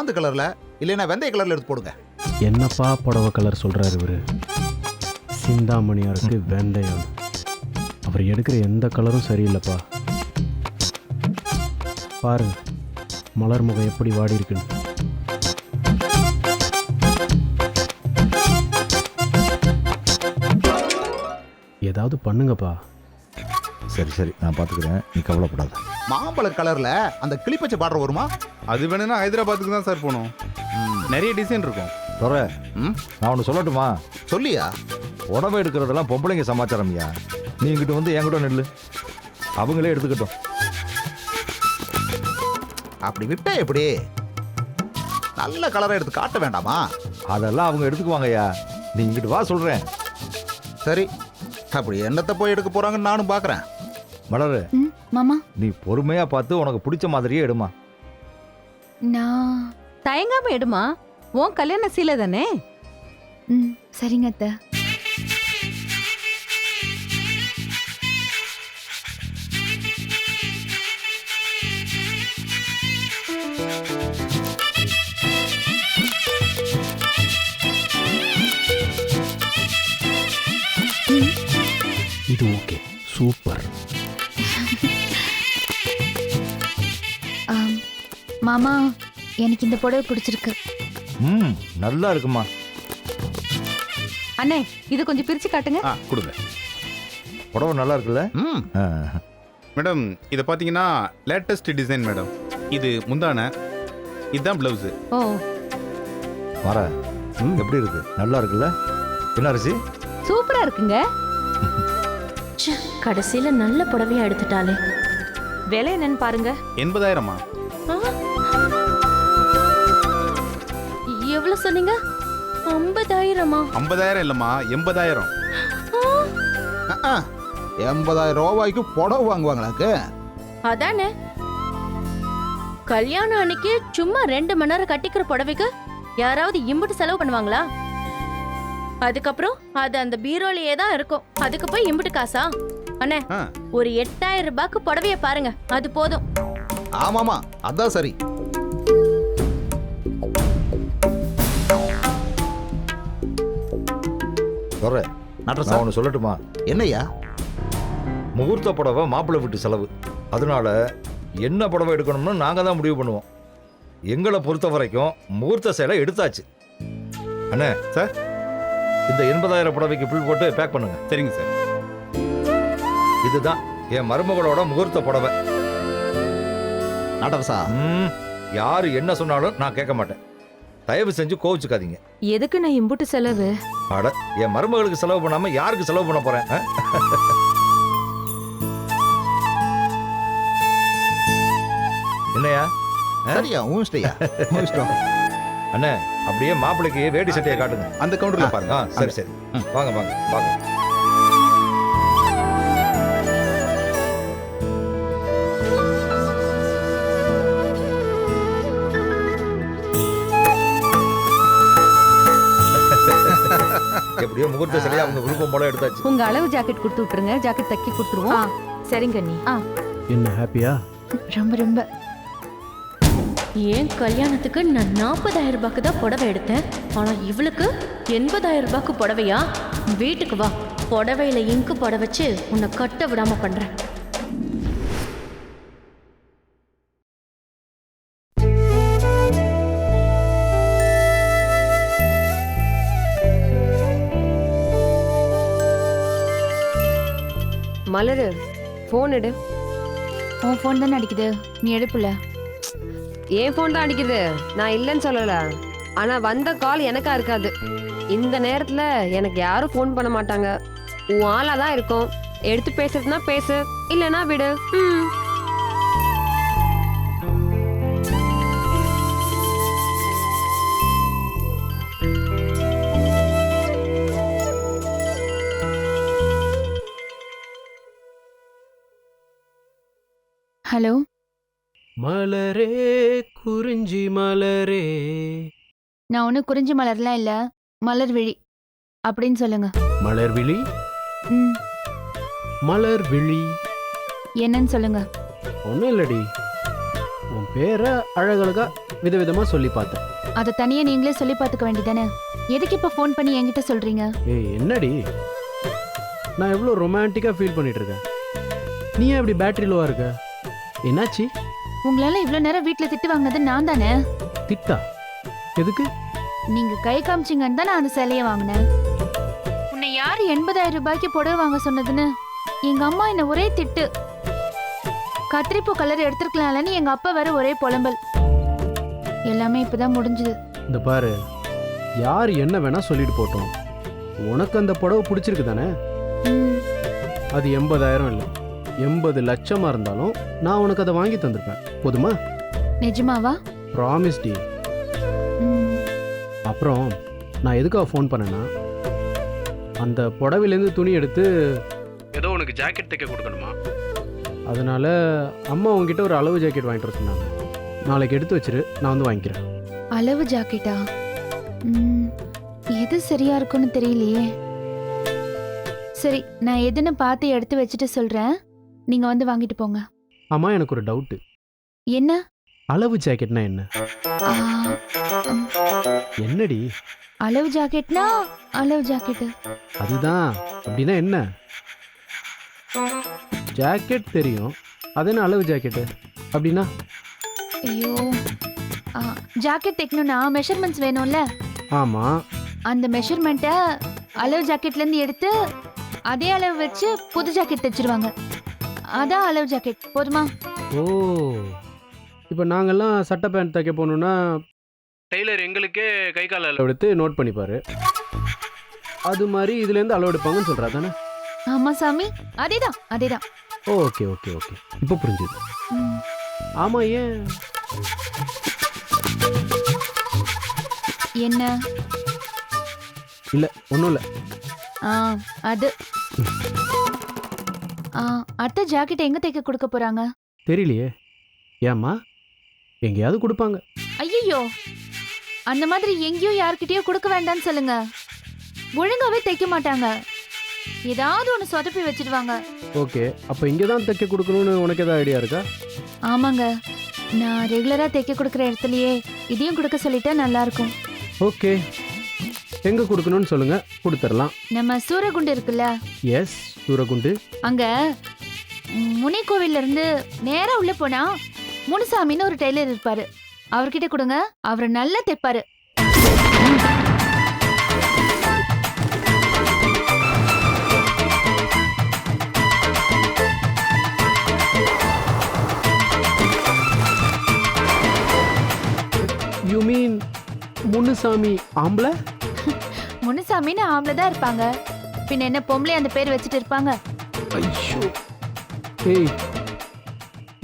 சாந்து கலர்ல இல்லைன்னா வெந்தய கலர்ல எடுத்து போடுங்க. என்னப்பா புடவை கலர் சொல்றாரு இவரு? சிந்தாமணியாருக்கு வெந்தயம். அவர் எடுக்கிற எந்த கலரும் சரியில்லைப்பா. பாரு மலர் முகம் எப்படி வாடி இருக்குன்னு. ஏதாவது பண்ணுங்கப்பா. சரி சரி, நான் பார்த்துக்கிறேன், நீ கவலைப்படாத. மாம்பழ கலர்ல அந்த கிளிப்பச்சை பார்டர் வருமா? அது வேணும்னா ஹைதராபாத்துக்கு தான் சார் போகணும். நிறைய டிசைன் இருக்கும். துறை, நான் ஒன்று சொல்லட்டுமா? சொல்லியா? உடம்பு எடுக்கிறதெல்லாம் பொம்பளைங்க சமாச்சாரம்யா. நீ இங்கிட்ட வந்து என்கிட்ட நெல்லு, அவங்களே எடுத்துக்கிட்டோம். அப்படி விட்டா எப்படி? நல்ல கலரை எடுத்து காட்ட வேண்டாமா? அதெல்லாம் அவங்க எடுத்துக்குவாங்கய்யா. நீ இங்கிட்டு வா சொல்கிறேன். சரி, அப்படி என்னத்தை போய் எடுக்க போறாங்கன்னு நானும் பார்க்குறேன். மலரு, மாமா, நீ பொறுமையா பார்த்து உனக்கு பிடிச்ச மாதிரியே எடுமா. நான் தயங்காம எடுமா, உன் கல்யாண சீலை தானே. சரிங்க அத்தை. இது ஓகே, சூப்பர். மாமா, எனக்கு இந்த புடவை பிடிச்சிருக்கு. நல்லா இருக்குமா. அண்ணே, இது கொஞ்சம் பிரிச்சு காட்டுங்க. கொடுங்க. புடவை நல்லா இருக்குல்ல? மேடம், இதை பார்த்தீங்கன்னா லேட்டஸ்ட் டிசைன் மேடம். இது முந்தான, இதுதான் பிளவுஸ். ஓ, வர எப்படி இருக்கு? நல்லா இருக்குல்ல? என்ன அரிசி? சூப்பரா இருக்குங்க. கடைசியில நல்ல புடவையா எடுத்துட்டாலே. விலை என்னன்னு பாருங்க. 80,000மா? எவ்வளவு சொன்னீங்க? 50,000மா? 50,000 இல்லம்மா, 80,000. 80,000 ரூபாய்க்கு புடவை வாங்குவாங்களாக்கு? அதானே, கல்யாணம் அன்னைக்கு சும்மா 2 மணி நேரம் கட்டிக்கிற புடவைக்கு யாராவது இம்புட்டு செலவு பண்ணுவாங்களா? அதுக்கப்புறம் அது அந்த பீரோலயே தான் இருக்கும். அதுக்கு போய் இம்புட்டு காசா? அண்ணே, ஒரு 8,000 ரூபாய்க்கு புடவைய பாருங்க, அது போதும். ஆமாமா, அதான் சரி. துறை, நான் ஒன்று சொல்லட்டுமா? என்னையா? முகூர்த்த புடவை மாப்பிள்ளை வீட்டு செலவு. அதனால என்ன புடவை எடுக்கணும்னு நாங்கள் தான் முடிவு பண்ணுவோம். எங்களை பொறுத்த வரைக்கும் முகூர்த்த சேலை எடுத்தாச்சு. அண்ணே சார், இந்த 80,000 புடவைக்கு பில் போட்டு பேக் பண்ணுங்க. சரிங்க சார். இதுதான் என் மருமகளோட முகூர்த்த புடவை. நடரசா, யாரு என்ன சொன்னாலும் நான் கேட்க மாட்டேன். தயவு செஞ்சு கோவிச்சுக்காதீங்க. எதுக்கு நான் இம்புட்டு செலவு? அட, என் மருமகளுக்கு செலவு பண்ணாம யாருக்கு செலவு பண்ண போறேன்? என்னையா? சரியா? ஊன்ஸ்டையா? அண்ணே, அப்படியே மாப்பிள்ளைக்கு வேட்டி சட்டையை காட்டுங்க. அந்த கவுண்டர்ல பாருங்க. சரி சரி, வாங்க வாங்க வாங்க. எப்படியோ முகூர்த்த சரியா அவங்க விருப்பம் போல எடுத்தாச்சு. உங்க அளவு ஜாக்கெட் கொடுத்து விட்டுருங்க, ஜாக்கெட் தைக்க கொடுத்துருவோம். சரிங்க நீ. என்ன ஹாப்பியா? ரொம்ப ரொம்ப. ஏன் கல்யாணத்துக்கு நான் 40,000 ரூபாய்க்கு தான் புடவை எடுத்தேன். ஆனா இவளுக்கு 80,000 ரூபாய்க்கு புடவையா? வீட்டுக்கு வா, புடவையில இங்கு போட வச்சு உன்னை கட்ட விடாம பண்றேன். மலரு, போன் எடு. உன் ஃபோன் தானே அடிக்குது, நீ எடுப்புல. ஏன் ஃபோன் தான் அடிக்குது, நான் இல்லைன்னு சொல்லல. ஆனா வந்த கால் எனக்கா இருக்காது. இந்த நேரத்துல எனக்கு யாரும் ஃபோன் பண்ண மாட்டாங்க. உன் ஆளா தான் இருக்கும். எடுத்து பேசுறதுனா பேசு, இல்லைன்னா விடு. ஹலோ. மலரே குறிஞ்சி மலரே. நான் ஒன்றும் குறிஞ்சி மலர்லாம் இல்லை, மலர் விழி அப்படின்னு சொல்லுங்க. மலர் விழி? மலர் விழி என்னன்னு சொல்லுங்க. ஒன்றும் இல்லடி, உன் பேரை அழகழகா விதவிதமாக சொல்லி பார்த்தேன். அதை தனியா நீங்களே சொல்லி பார்த்துக்க வேண்டியதானே? எதுக்கு இப்ப ஃபோன் பண்ணி என்கிட்ட சொல்றீங்க? ஏய் என்னடி, நான் எவ்வளோ ரொமான்டிக்காக ஃபீல் பண்ணிட்டு இருக்கேன். நீ ஏன் இப்படி பேட்டரி லோவாக இருக்க? என்னாச்சு? உங்களால இவ்வளவு நேரம் வீட்ல திட்டு வாங்கினது நான் தானே. திட்டா? எதுக்கு? நீங்க கை காமிச்சிங்கன்னு தான் நான் அந்த சேலையை வாங்கினேன். உன்னை யாரு 80,000 ரூபாய்க்கு புடவை வாங்க சொன்னதுன்னு எங்க அம்மா என்ன ஒரே திட்டு. கத்திரிப்பூ கலர் எடுத்துருக்கலாம்லன்னு எங்க அப்பா வேற ஒரே புலம்பல். எல்லாமே இப்பதான் முடிஞ்சது. இந்த பாரு, யார் என்ன வேணா சொல்லிட்டு போட்டோம். உனக்கு அந்த புடவை பிடிச்சிருக்கு தானே? ம், அது 80,000 இல்லை, 80 லட்சமா இருந்தாலும் நான் உனக்கு அதை வாங்கி தந்திருப்பேன். போதுமா? நிஜமாவா? ப்ராமிஸ் டி. ம், அப்புறம் நான் எதுக்காக ஃபோன் பண்ணேன்னா, அந்த புடவையிலேருந்து துணி எடுத்து ஏதோ உனக்கு ஜாக்கெட் தைக்க கொடுக்கணுமா, அதனால அம்மா உங்ககிட்ட ஒரு அளவு ஜாக்கெட் வாங்கிட்டு வர சொன்னாங்க. நாளைக்கு எடுத்து வச்சிரு, நான் வந்து வாங்கிக்கிறேன். அளவு ஜாக்கெட்டா? ம், எது சரியா இருக்கும்னு தெரியலையே. சரி, நான் எதுன்னு பார்த்து எடுத்து வச்சுட்டு சொல்றேன். நீங்க வந்து வாங்கிட்டு போங்க. அம்மா எனக்கு ஒரு டவுட்டு. என்ன? அளவு ஜாக்கெட்னா என்ன? ஆ, ம், என்னடி? அளவு ஜாக்கெட்னா அளவு ஜாக்கெட்டு. அதுதான். அப்படின்னா என்ன? ஜாக்கெட் தெரியும், அது என்ன அளவு ஜாக்கெட்டு அப்படின்னா? ஐயோ, ஜாக்கெட் தைக்கணும்னா மெஷர்மெண்ட்ஸ் வேணும்ல. ஆமாம். அந்த மெஷர்மெண்ட்டை அளவு ஜாக்கெட்லேருந்து எடுத்து அதே அளவு வச்சு புது ஜாக்கெட் தைச்சிருவாங்க. அதான் அளவு ஜாக்கெட். போதுமா? ஓ, இப்போ நாங்கள்லாம் சட்டை பேண்ட் தைக்க போகணுன்னா டெய்லர் எங்களுக்கே கை கால் அளவு எடுத்து நோட் பண்ணிப்பாரு. அது மாதிரி இதுலேருந்து அளவு எடுப்பாங்கன்னு சொல்கிறா தானே? ஆமா சாமி, அதேதான் அதேதான். ஓகே ஓகே ஓகே, இப்போ புரிஞ்சுது. ம், ஆமாம், ஏன்? என்ன? இல்லை, ஒன்றும் இல்லை. ஆ, அது அத்தை ஜாக்கெட் எங்க தைக்க கொடுக்க போறாங்க? தெரியலையே. ஏம்மா, எங்கேயாவது கொடுப்பாங்க. ஐயோ, அந்த மாதிரி எங்கேயோ யார்கிட்டயோ கொடுக்க வேண்டாம்னு சொல்லுங்க. ஒழுங்காவே தைக்க மாட்டாங்க. ஏதாவது ஒன்று சொதப்பி வச்சிடுவாங்க. ஓகே, அப்போ இங்கே தான் தைக்க கொடுக்கணும்னு உனக்கு ஏதாவது ஐடியா இருக்கா? ஆமாங்க, நான் ரெகுலரா தைக்க கொடுக்குற இடத்துலயே இதையும் கொடுக்க சொல்லிட்டா நல்லா இருக்கும். ஓகே, எங்கே கொடுக்கணும்னு சொல்லுங்கள், கொடுத்துடலாம். நம்ம சூரகுண்டு இருக்குல்ல, எஸ், சூரகுண்டு. அங்க முனி கோவில்ல இருந்து நேரா உள்ள போனா முனுசாமின்னு ஒரு டெய்லர் இருப்பாரு. அவர்கிட்ட கொடுங்க, அவர் நல்லா தைப்பாரு. யூ மீன் முனுசாமி ஆம்பளை? முனுசாமின்னு ஆம்பளை தான் இருப்பாங்க. பின்ன என்ன பொம்பளை அந்த பேர் வச்சுட்டு இருப்பாங்க? ஐயோ, ஏய்,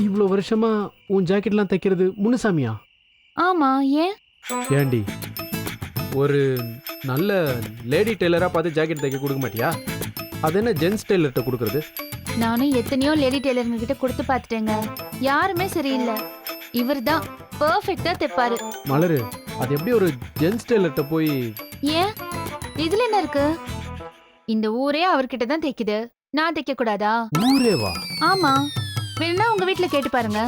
இவ்வளோ வருஷமா உன் ஜாக்கெட்லாம் தைக்கிறது முனுசாமியா? ஆமா, ஏன்? ஏண்டி, ஒரு நல்ல லேடி டெய்லராக பார்த்து ஜாக்கெட் தைக்க கொடுக்க மாட்டியா? அது என்ன ஜென்ஸ் டெய்லர்கிட்ட கொடுக்குறது? நானும் எத்தனையோ லேடி டெய்லருங்க கிட்ட கொடுத்து பார்த்துட்டேங்க, யாருமே சரியில்லை. இவர் தான் பெர்ஃபெக்ட்டா தைப்பாரு. மலரு, அது எப்படி ஒரு ஜென்ஸ் டெய்லர்கிட்ட போய்? ஏன், இதுல என்ன இருக்கு? இந்த ஊரே அவர்கிட்ட தான் தைக்குது, நான் தைக்க கூடாதா? ஊரேவா? ஆமா, வேணா உங்க வீட்ல கேட்டு பாருங்க.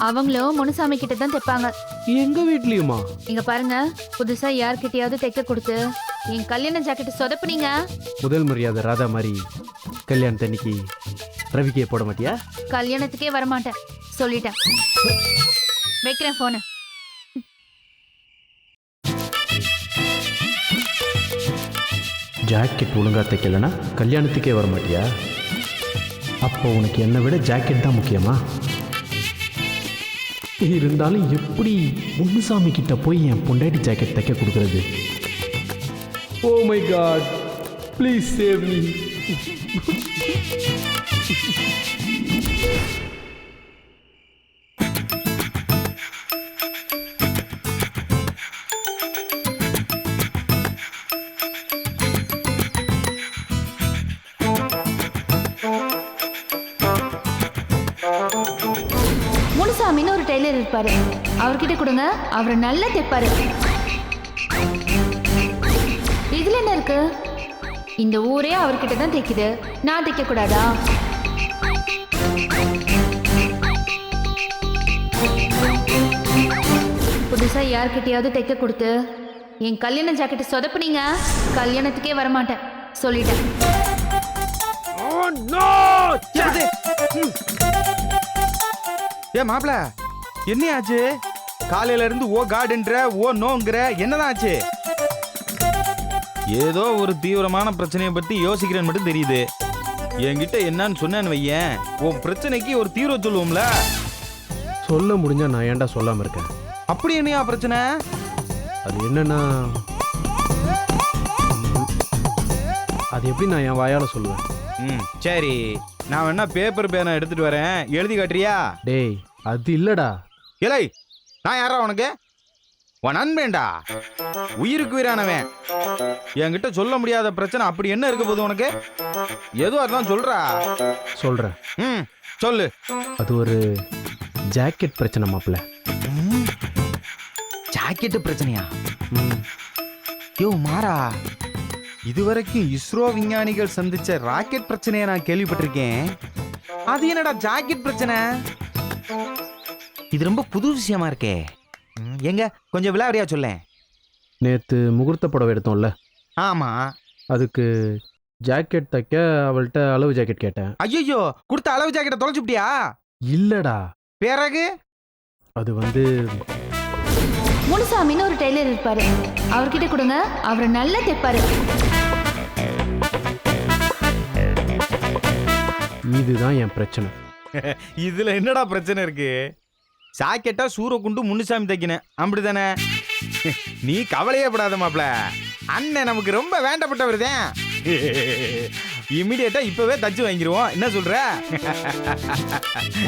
அவங்களும் முனுசாமி கிட்ட தான் தைப்பாங்க. எங்க வீட்லயுமா? இங்க பாருங்க, புதுசா யார்கிட்டயாவது தைக்க கொடுத்து என் கல்யாண ஜாக்கெட் சொதப்புனீங்க. முதல் மரியாதை ராதா மாதிரி கல்யாணத்தன்னைக்கு ரவிக்கே போட மாட்டியா? கல்யாணத்துக்கே வரமாட்டேன் சொல்லிட்டேன். வைக்கிறேன் போன. ஜாக்கெட் ஒழுங்கா தைக்கலனா கல்யாணத்துக்கே வர மாட்டியா? அப்போ உனக்கு என்னை விட ஜாக்கெட் தான் முக்கியமா? இருந்தாலும் எப்படி முனுசாமி கிட்ட போய் என் பொண்டாட்டி ஜாக்கெட் தைக்க கொடுக்கறது? Oh my god, please save me. முனுசாமின்னு ஒரு டெய்லர் இருப்பாரு, அவர்கிட்ட கொடுங்க, அவர் நல்லா தைப்பாரு. இதுல என்ன இருக்கு? இந்த ஊரே அவர்கிட்ட தான் தைக்குது, நான் தைக்க கூடாதா? புதுசா யார்கிட்டயாவது தைக்க கொடுத்து என் கல்யாண ஜாக்கெட்டை சொதப்புனீங்க, கல்யாணத்துக்கே வரமாட்டேன் சொல்லிட்டேன். ஏ மாப்பிள, என்ன ஆச்சு? காலையில இருந்து ஓ காடுன்ற ஓ நோங்கிற, என்னதான் ஆச்சு? ஏதோ ஒரு தீவிரமான பிரச்சனையை பத்தி யோசிக்கிறேன்னு மட்டும் தெரியுது. என்கிட்ட என்னன்னு சொன்னேன்னு வையேன், உன் பிரச்சனைக்கு ஒரு தீர்வு சொல்லுவோம்ல. சொல்ல முடிஞ்சா நான் ஏன்டா சொல்லாம இருக்கேன்? அப்படி என்னையா பிரச்சனை? அது என்னன்னா, அது எப்படி நான் என் வாயால சொல்லுவேன்? சரி, நான் வேணா பேப்பர் பேனா எடுத்துட்டு வரேன், எழுதி காட்டுறியா? டேய் அது இல்லடா. இலை, நான் யாரா உனக்கு? உன் நண்பேண்டா, உயிருக்கு உயிரானவன். என்கிட்ட சொல்ல முடியாத பிரச்சனை அப்படி என்ன இருக்க போகுது உனக்கு? எதுவா இருந்தாலும் சொல்றா. சொல்றேன். சொல்லு. அது ஒரு ஜாக்கெட் பிரச்சனை மாப்பிள்ள. ஜாக்கெட் பிரச்சனையா? யோ மாறா, இதுவரைக்கும் இஸ்ரோ விஞ்ஞானிகள் சந்திச்ச ராக்கெட் பிரச்சனையை நான் கேள்விப்பட்டிருக்கேன். அது என்னடா ஜாக்கெட் பிரச்சனை? இது ரொம்ப புது விஷயமா இருக்கே. எங்க கொஞ்சம் விளையாடியா சொல்லேன். நேத்து முகூர்த்த புடவை எடுத்தோம்ல, ஆமா. அதுக்கு ஜாக்கெட் தைக்க அவள்கிட்ட அளவு ஜாக்கெட் கேட்டேன். ஐயோ, கொடுத்த அளவு ஜாக்கெட்டை தொலைச்சுட்டியா? இல்லடா, பிறகு அது வந்து முனுசாமின்னு ஒரு டெய்லர் இருப்பாரு, அவர்கிட்ட கொடுங்க, அவரை நல்லா தைப்பாரு. இதுதான் என் பிரச்சனை. இதுல என்னடா பிரச்சனை இருக்கு? ஜாக்கெட்டா சூரக்குண்டு முன்னுசாமி தைக்கணும், அப்படிதானே? நீ கவலையே படாத மாப்ள, அண்ணன் நமக்கு ரொம்ப வேண்டப்பட்டவர் தான். இமிடியேட்டா இப்பவே தச்சு வாங்கிடுவோம், என்ன சொல்ற?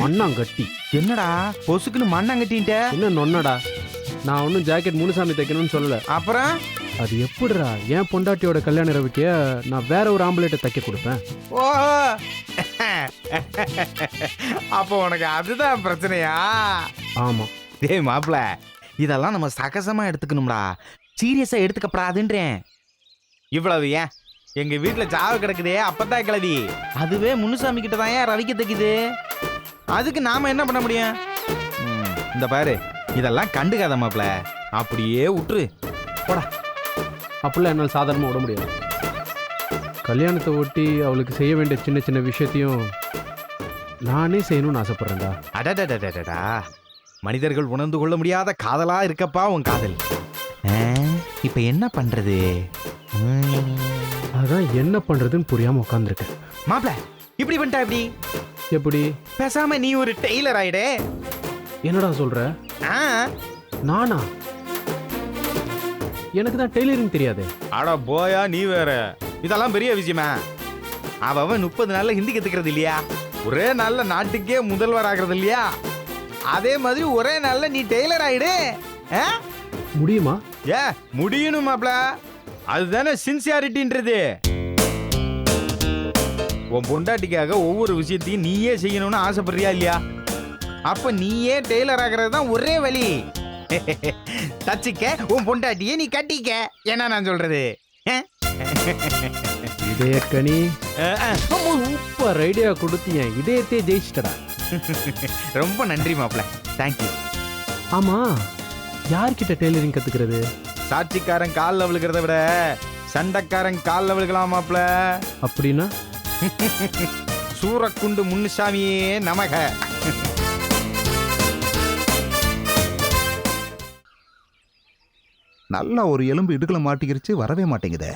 மண்ணாங்கட்டி. என்னடா பொசுக்குன்னு மண்ணாங்கட்டின்ட்ட? என்ன நொன்னடா? நான் ஒன்றும் ஜாக்கெட் முனுசாமி தைக்கணும்னு சொல்லல. அப்புறம் அது எப்படிடா என் பொண்டாட்டியோட கல்யாண ரவிக்க நான் வேற ஒரு ஆம்பளைட்ட தைக்க கொடுப்பேன்? ஓ, அப்போ உனக்கு அதுதான் பிரச்சனையா? ஆமா. டேய் மாப்ள, இதெல்லாம் நம்ம சகசமா எடுத்துக்கணும்டா, சீரியஸா எடுத்துக்கப்படாதுன்றேன். இவ்வளவு ஏன் எங்க வீட்டுல சாவு கிடக்குதே அப்பதான் கிளவி, அதுவே முனுசாமி கிட்ட தான் ஏன் ரவிக்க தைக்குது. அதுக்கு நாம என்ன பண்ண முடியும்? இந்த பாரு, இதெல்லாம் கண்டுக்காத மாப்ள, அப்படியே விட்டுரு போடா. அப்படிலாம் என்னால் சாதாரணமாக விட முடியாது. கல்யாணத்தை ஒட்டி அவளுக்கு செய்ய வேண்டிய சின்ன சின்ன விஷயத்தையும் நானே செய்யணும்னு ஆசைப்படுறேன்டா. அடடடடடா, மனிதர்கள் உணர்ந்து கொள்ள முடியாத காதலா இருக்கப்பா உன் காதல். இப்ப என்ன பண்றது? அதான் என்ன பண்றதுன்னு புரியாம உட்காந்துருக்கேன். மாப்ள, இப்படி பண்ணிட்டா எப்படி? எப்படி? பேசாம நீ ஒரு டெய்லர் ஆயிடே. என்னடா சொல்ற? நானா? எனக்கு தான் டெய்லரிங் தெரியாது. அட போயா, நீ வேற. இதெல்லாம் பெரிய விஷயமா? அவன் 30 நாள்ல ஹிந்தி கத்துக்கிறது இல்லையா? ஒரே நாள்ல நாட்டுக்கே முதல்வர் ஆகிறது இல்லையா? அதே மாதிரி ஒரே நாள்ல நீ டெய்லர் ஆயிடு. முடியுமா? ஏ முடியணும் மாப்ள, அதுதானே சின்சியாரிட்டின்றது. உன் பொண்டாட்டிக்காக ஒவ்வொரு விஷயத்தையும் நீயே செய்யணும்னு ஆசைப்படுறியா இல்லையா? அப்ப நீயே டெய்லர் ஆகிறது தான் ஒரே வழி. தச்சிக்க உன் பொண்டாட்டியே நீ கட்டிக்க, என்ன நான் சொல்றது? இதயக்கனி சூப்பர் ஐடியா கொடுத்து என் இதயத்தையே ஜெயிச்சிட்டடா. ரொம்ப நன்றி மாப்ள, தேங்க்யூ. ஆமா, யார்கிட்ட டெய்லரிங் கத்துக்கிறது? சாட்சிக்காரன் காலில் விழுகிறத விட சண்டைக்காரன் காலில் விழுகலாம் மாப்ள. அப்படின்னா சூரக்குண்டு முன்னுசாமியே நமக. நல்லா ஒரு எலும்பு இடுக்கல மாட்டிக்கிருச்சு, வரவே மாட்டேங்குதே.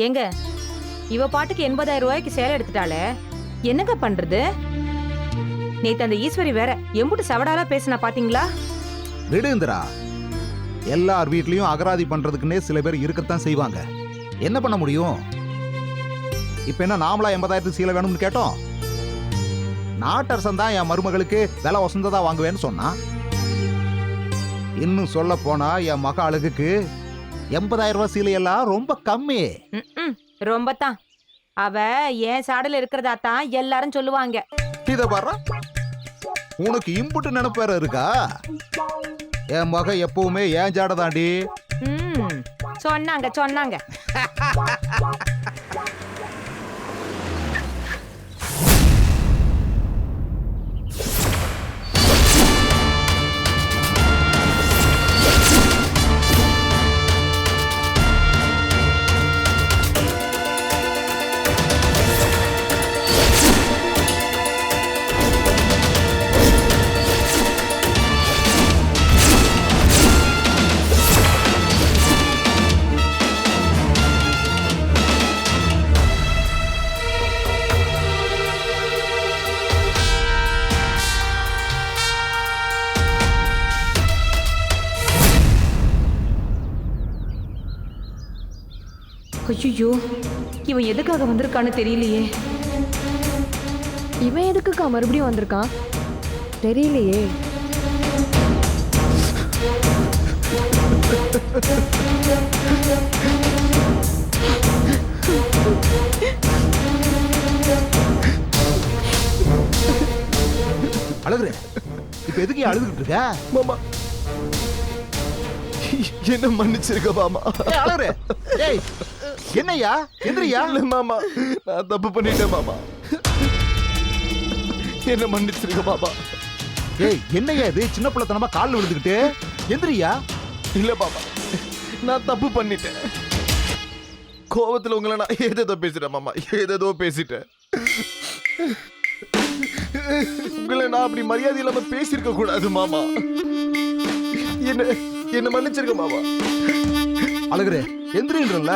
ஏங்க, இவ பாட்டுக்கு 80,000 ரூபாய்க்கு சேலை எடுத்துட்டாளே, என்னங்க பண்றது? நேத்து அந்த ஈஸ்வரி வேற எம்புட்டு சவடாலா பேசினா பாத்தீங்களா? விடுந்திரா, எல்லார் வீட்லயும் அகராதி பண்றதுக்குன்னே சில பேர் இருக்கத்தான் செய்வாங்க. என்ன பண்ண முடியும்? இப்ப என்ன நாமளா 80,000 சீலை வேணும்னு கேட்டோம்? நாட்டரசன் தான் என் மருமகளுக்கு விலை வசந்ததா வாங்குவேன்னு சொன்னான். இன்னும் சொல்ல போனா என் மக அழகுக்கு 80,000 ரூபாய் சீலையெல்லாம் ரொம்ப கம்மி. ரொம்ப தான். அவ ஏன் சாடல இருக்கிறதா தான் எல்லாரும் சொல்லுவாங்க. இத பாரு, உனக்கு இம்புட்டு நினைப்பு வேற இருக்கா? என் மக எப்பவுமே ஏன் ஜாட தாண்டி. சொன்னாங்க சொன்னாங்க. ஐயோ, இவன் எதுக்காக வந்திருக்கான்னு தெரியலையே. இவன் எதுக்குக்கா மறுபடியும் வந்திருக்கான் தெரியலையே. அழகுற இப்ப எதுக்கு ஏன் அழுதுகிட்டு இருக்க? மாமா என்ன மன்னிச்சிருக்க மாமா. அழகுற ஏய் என்னய்யா எந்திரியா? இல்ல மாமா, நான் தப்பு பண்ணிட்டேன் மாமா. என்ன மன்னிச்சிருக்க மாமா. ஏய் என்னய்யா இது சின்ன பிள்ளைத்தனமா கால்ல விழுந்துக்கிட்டு? எந்திரியா? இல்ல மாமா, நான் தப்பு பண்ணிட்டேன். கோவத்துல உங்களை நான் ஏதேதோ பேசிட்டேன் மாமா, ஏதேதோ பேசிட்டேன். உங்களை நான் அப்படி மரியாதை இல்லாம பேசியிருக்க கூடாது மாமா. என்ன மன்னிச்சிருக்க மாமா. அழகுற எந்திரின்றல்ல.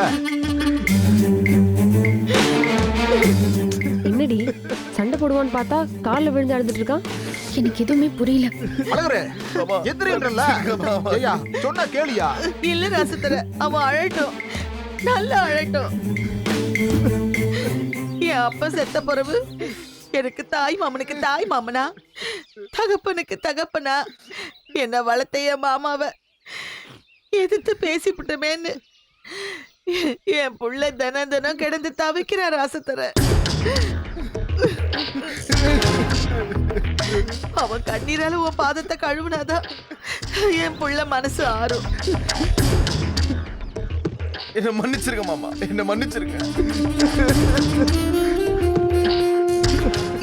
என்னடி சண்டை போடுவான்னு பார்த்தா காலில் விழுந்து அழுதுட்டு இருக்கான். எனக்கு எதுவுமே புரியல. அழகுற மாமா எந்திரின்றல்ல. ஐயா சொன்னா கேளியா? இல்ல ராசத்தர, அவன் அழட்டும், நல்லா அழட்டும். என் அப்பா செத்த பிறகு எனக்கு தாய் மாமனுக்கு தாய் மாமனா, தகப்பனுக்கு தகப்பனா என்ன வளர்த்த என் மாமாவை எதிர்த்து பேசிவிட்டமேன்னு என் புள்ள தினம் தினம் கிடந்து தவிக்கிறான் ராசத்தர. அவன் கண்ணீரால உன் பாதத்தை கழுவுனாதான் என் புள்ள மனசு ஆறும். என்ன மன்னிச்சிருக்க மாமா, என்ன மன்னிச்சிருக்க.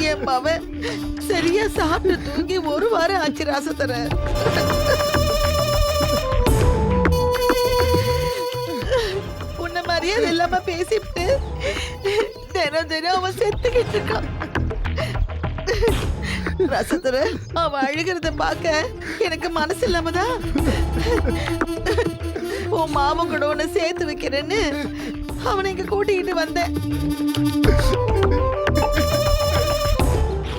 என் மவன் சரியா சாப்பிட்டு தூங்கி ஒரு வாரம் ஆச்சு ராசத்தர. உன்ன மரியாதை இல்லாம பேசிவிட்டு தினம் தினம் அவன் செத்துக்கிட்டு இருக்கான் ரசத்தர. அவன் அழுகிறத பார்க்க எனக்கு மனசு இல்லாமதான் உன் மாமன் கூட உன்னை சேர்த்து வைக்கிறேன்னு அவனை இங்க கூட்டிக்கிட்டு வந்தேன்.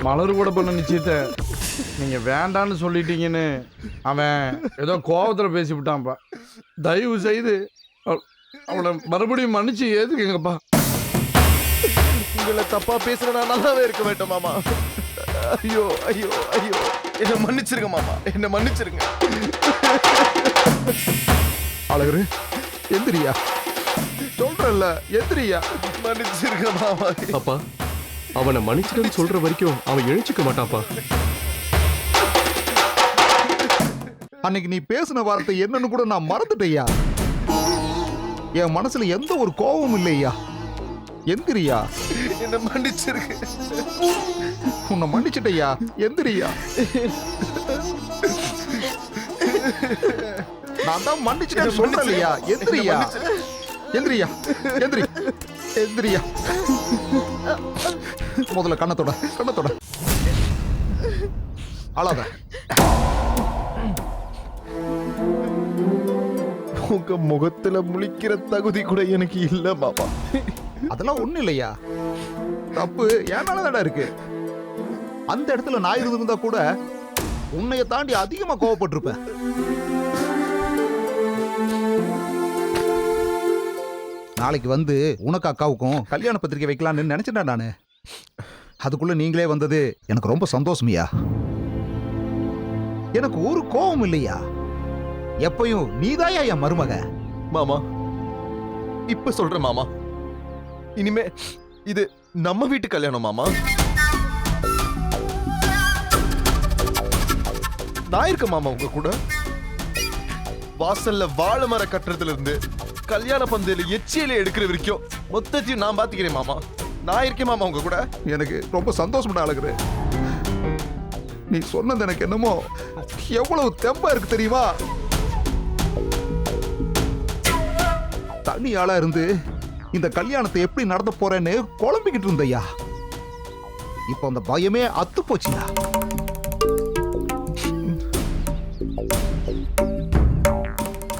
மலர் கூட பண்ண நிச்சயத்தை நீங்க வேண்டான்னு சொல்லிட்டீங்கன்னு அவன் ஏதோ கோபத்தில் பேசிவிட்டான்ப்பா. தயவு செய்து அவனை மறுபடியும் மன்னிச்சு ஏத்துக்கங்கப்பா. உங்களை தப்பா பேசுற நான் நல்லாவே இருக்க வேண்டாம் மாமா. ஐயோ ஐயோ ஐயோ, என்ன மன்னிச்சிருங்க மாமா, என்ன மன்னிச்சிருங்க. அழகுரு எந்திரியா, சொல்றல்ல எந்திரியா. மன்னிச்சிருங்க மாமா. அப்பா, அவனை மன்னிச்சிட்டேன்னு சொல்ற வரைக்கும் அவன் எழுச்சிக்க மாட்டான்ப்பா. அன்னைக்கு நீ பேசின வார்த்தை என்னன்னு கூட நான் மறந்துட்டேயா. என் மனசுல எந்த ஒரு கோபமும் இல்லையா. எந்திரியா. என்ன மன்னிச்சிருங்க. உன்னை மன்னிச்சிட்டையா, எந்திரியா. நான் தான் மன்னிச்சிட்டேன்னு சொல்றேன்லையா. எந்திரியா, எந்திரியா, எந்திரி, எந்திரியா. முதல்ல கண்ணத்தோட கண்ணத்தோட அழாத. உங்க முகத்துல முழிக்கிற தகுதி கூட எனக்கு இல்ல மாமா. அதெல்லாம் ஒண்ணு இல்லையா. தப்பு என் மேலதாடா இருக்கு. அந்த இடத்துல நான் இருந்திருந்தா கூட உன்னைய தாண்டி அதிகமா கோவப்பட்டிருப்பேன். நாளைக்கு வந்து உனக்கு அக்காவுக்கும் கல்யாண பத்திரிக்கை வைக்கலான்னு நினைச்சிட்டா நானு. அதுக்குள்ள நீங்களே வந்தது எனக்கு ரொம்ப சந்தோஷமியா. எனக்கு ஒரு கோபம் இல்லையா. எப்பயும் நீதாயா என் மருமக. மாமா இப்ப சொல்றேன் மாமா, இனிமே இது நம்ம வீட்டு கல்யாணம் மாமா. நான் இருக்க மாமா உங்க கூட. வாசல்ல வாழை மர கட்டுறதுல இருந்து கல்யாண பந்தயில எச்சியில எடுக்கிற வரைக்கும் மொத்தத்தையும் நான் பாத்துக்கிறேன் மாமா. நான் இருக்கேன் மாமா உங்க கூட. எனக்கு ரொம்ப சந்தோஷம் அழகுது. நீ சொன்னது எனக்கு என்னமோ எவ்வளவு தெம்பா இருக்கு தெரியுமா. தனி ஆளா இருந்து இந்த கல்யாணத்தை எப்படி நடத்த போறேன்னு குழம்பிக்கிட்டு இருந்தையா. இப்போ அந்த பயமே அத்து போச்சியா.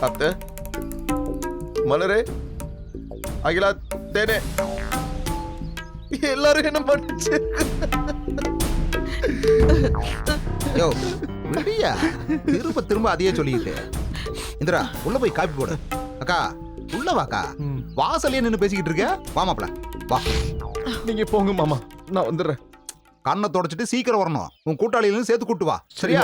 அத்தை, மலரே, அகிலா, தேனே, எல்லாரும் என்ன மன்னிச்சு. யோ விடியா, திரும்ப திரும்ப அதையே சொல்லிக்கிட்டு. இந்திரா உள்ள போய் காப்பி போடு. அக்கா உள்ள வாக்கா. வாசல்லே நின்னு பேசிக்கிட்டு இருக்க. வா மாப்ள வா. நீங்க போங்க மாமா, நான் வந்துடுறேன். கண்ணை தொடச்சிட்டு சீக்கிரம் வரணும். உன் கூட்டாளியிலும் சேர்த்து கூட்டு வா. சரியா?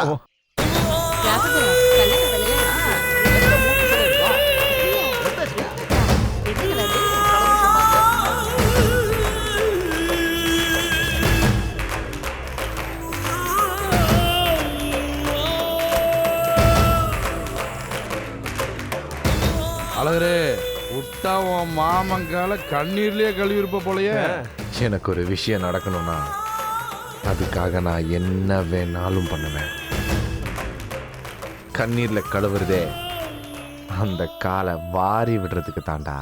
அழகரே, விட்டா உன் மாமங்கால கண்ணீர்லயே கழுவி இருப்ப போலயே. எனக்கு ஒரு விஷயம் நடக்கணும்னா அதுக்காக நான் என்ன வேணாலும் பண்ணுவேன். கண்ணீர்ல கழுவுறதே அந்த காலை வாரி விடுறதுக்கு தாண்டா.